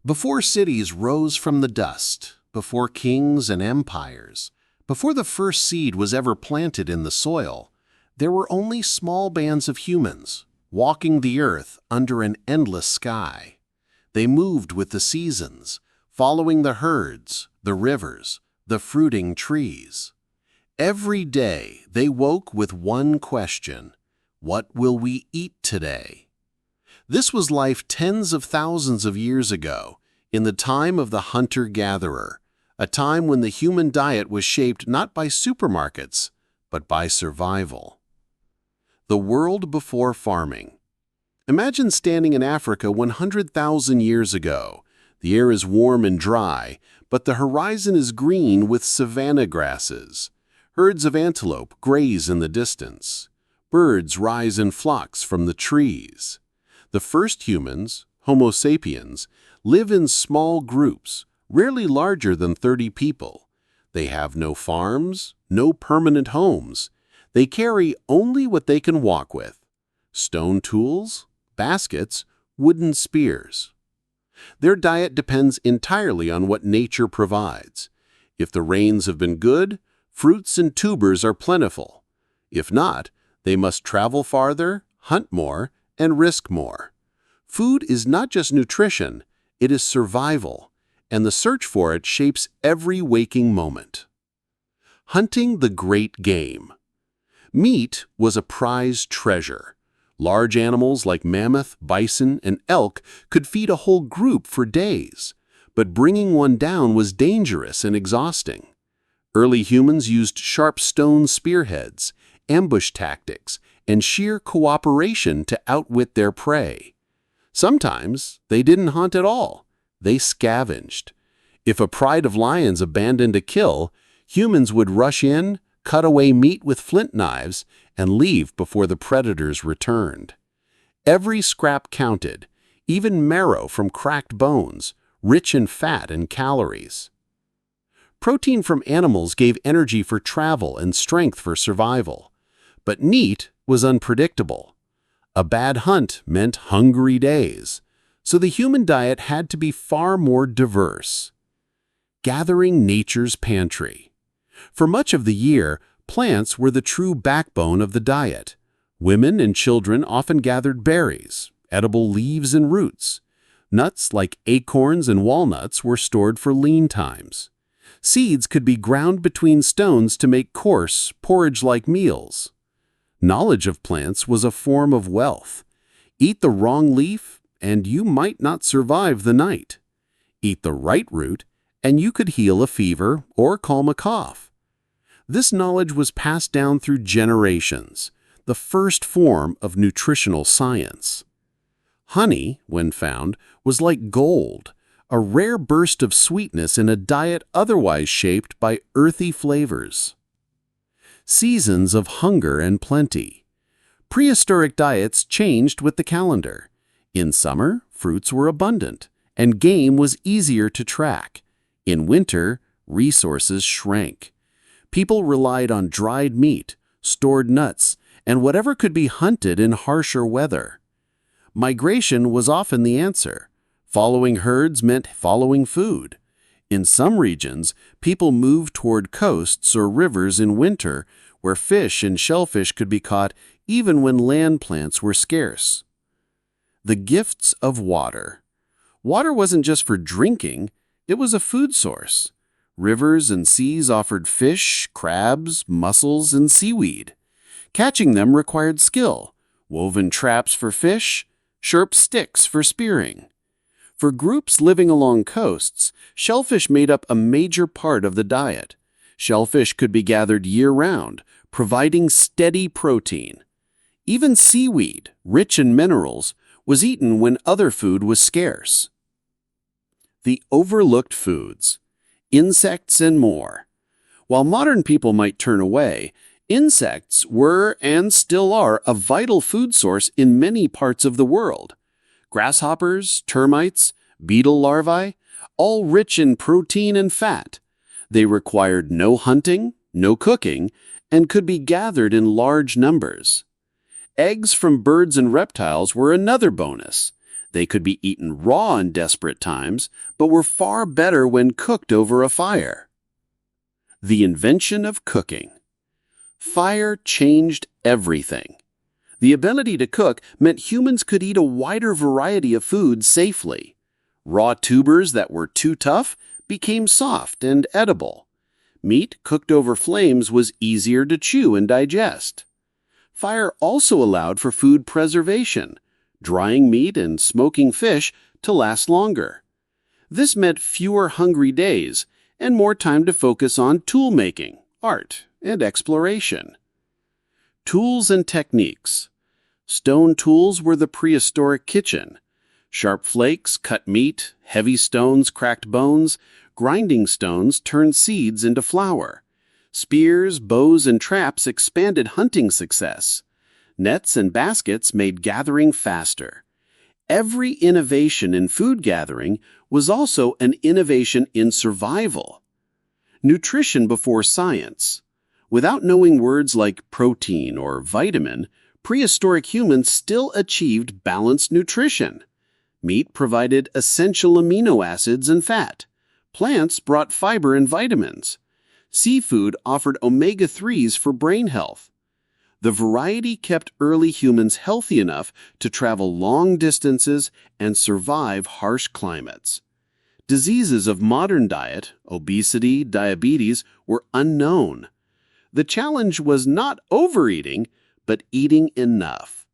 Before cities rose from the dust, before kings and empires, before the first seed was ever planted in the soil, there were only small bands of humans, walking the earth under an endless sky. They moved with the seasons, following the herds, the rivers, the fruiting trees. Every day they woke with one question: what will we eat today? This was life tens of thousands of years ago, in the time of the hunter-gatherer, a time when the human diet was shaped not by supermarkets, but by survival. The world before farming. Imagine standing in Africa 100,000 years ago. The air is warm and dry, but the horizon is green with savanna grasses. Herds of antelope graze in the distance. Birds rise in flocks from the trees. The first humans, Homo sapiens, live in small groups, rarely larger than 30 people. They have no farms, no permanent homes. They carry only what they can walk with: stone tools, baskets, wooden spears. Their diet depends entirely on what nature provides. If the rains have been good, fruits and tubers are plentiful. If not, they must travel farther, hunt more, and risk more. Food is not just nutrition, it is survival, and the search for it shapes every waking moment. Hunting the great game. Meat was a prized treasure. Large animals like mammoth, bison, and elk could feed a whole group for days, but bringing one down was dangerous and exhausting. Early humans used sharp stone spearheads, ambush tactics, and sheer cooperation to outwit their prey. Sometimes they didn't hunt at all. They scavenged. If a pride of lions abandoned a kill, humans would rush in, cut away meat with flint knives, and leave before the predators returned. Every scrap counted, even marrow from cracked bones, rich in fat and calories. Protein from animals gave energy for travel and strength for survival. But meat was unpredictable. A bad hunt meant hungry days, so the human diet had to be far more diverse. Gathering nature's pantry. For much of the year, plants were the true backbone of the diet. Women and children often gathered berries, edible leaves and roots. Nuts like acorns and walnuts were stored for lean times. Seeds could be ground between stones to make coarse, porridge-like meals. Knowledge of plants was a form of wealth. Eat the wrong leaf, and you might not survive the night. Eat the right root, and you could heal a fever or calm a cough. This knowledge was passed down through generations, the first form of nutritional science. Honey, when found, was like gold, a rare burst of sweetness in a diet otherwise shaped by earthy flavors. Seasons of hunger and plenty. Prehistoric diets changed with the calendar. In summer, fruits were abundant, and game was easier to track. In winter, resources shrank. People relied on dried meat, stored nuts, and whatever could be hunted in harsher weather. Migration was often the answer. Following herds meant following food. In some regions, people moved toward coasts or rivers in winter, where fish and shellfish could be caught even when land plants were scarce. The gifts of water. Water wasn't just for drinking, it was a food source. Rivers and seas offered fish, crabs, mussels, and seaweed. Catching them required skill: woven traps for fish, sharp sticks for spearing. For groups living along coasts, shellfish made up a major part of the diet. Shellfish could be gathered year-round, providing steady protein. Even seaweed, rich in minerals, was eaten when other food was scarce. The overlooked foods. Insects and more. While modern people might turn away, insects were and still are a vital food source in many parts of the world. Grasshoppers, termites, beetle larvae, all rich in protein and fat. They required no hunting, no cooking, and could be gathered in large numbers. Eggs from birds and reptiles were another bonus. They could be eaten raw in desperate times, but were far better when cooked over a fire. The invention of cooking. Fire changed everything. The ability to cook meant humans could eat a wider variety of food safely. Raw tubers that were too tough became soft and edible. Meat cooked over flames was easier to chew and digest. Fire also allowed for food preservation, drying meat and smoking fish to last longer. This meant fewer hungry days and more time to focus on tool-making, art, and exploration. Tools and techniques. Stone tools were the prehistoric kitchen. Sharp flakes cut meat, heavy stones cracked bones, grinding stones turned seeds into flour. Spears, bows, and traps expanded hunting success. Nets and baskets made gathering faster. Every innovation in food gathering was also an innovation in survival. Nutrition before science. Without knowing words like protein or vitamin, prehistoric humans still achieved balanced nutrition. Meat provided essential amino acids and fat. Plants brought fiber and vitamins. Seafood offered omega-3s for brain health. The variety kept early humans healthy enough to travel long distances and survive harsh climates. Diseases of modern diet, obesity, diabetes, were unknown. The challenge was not overeating, but eating enough.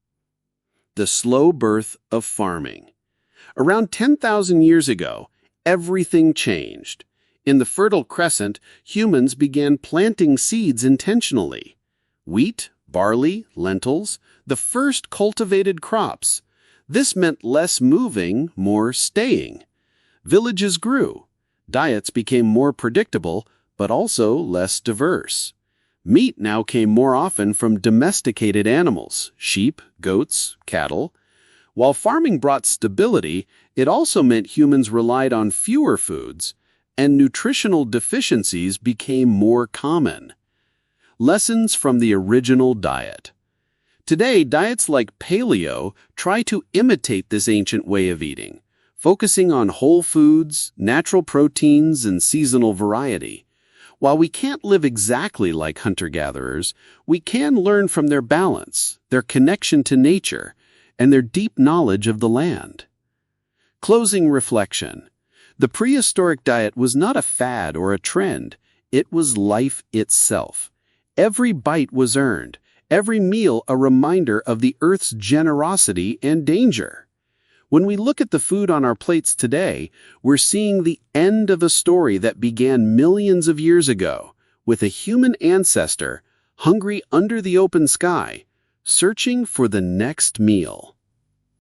The slow birth of farming. Around 10,000 years ago, everything changed. In the Fertile Crescent, humans began planting seeds intentionally. Wheat, barley, lentils, the first cultivated crops. This meant less moving, more staying. Villages grew. Diets became more predictable, but also less diverse. Meat now came more often from domesticated animals, sheep, goats, cattle. While farming brought stability, it also meant humans relied on fewer foods, and nutritional deficiencies became more common. Lessons from the original diet. Today, diets like paleo try to imitate this ancient way of eating, focusing on whole foods, natural proteins, and seasonal variety. While we can't live exactly like hunter-gatherers, we can learn from their balance, their connection to nature, and their deep knowledge of the land. Closing reflection. The prehistoric diet was not a fad or a trend. It was life itself. Every bite was earned, every meal a reminder of the Earth's generosity and danger. When we look at the food on our plates today, we're seeing the end of a story that began millions of years ago, with a human ancestor hungry under the open sky, searching for the next meal.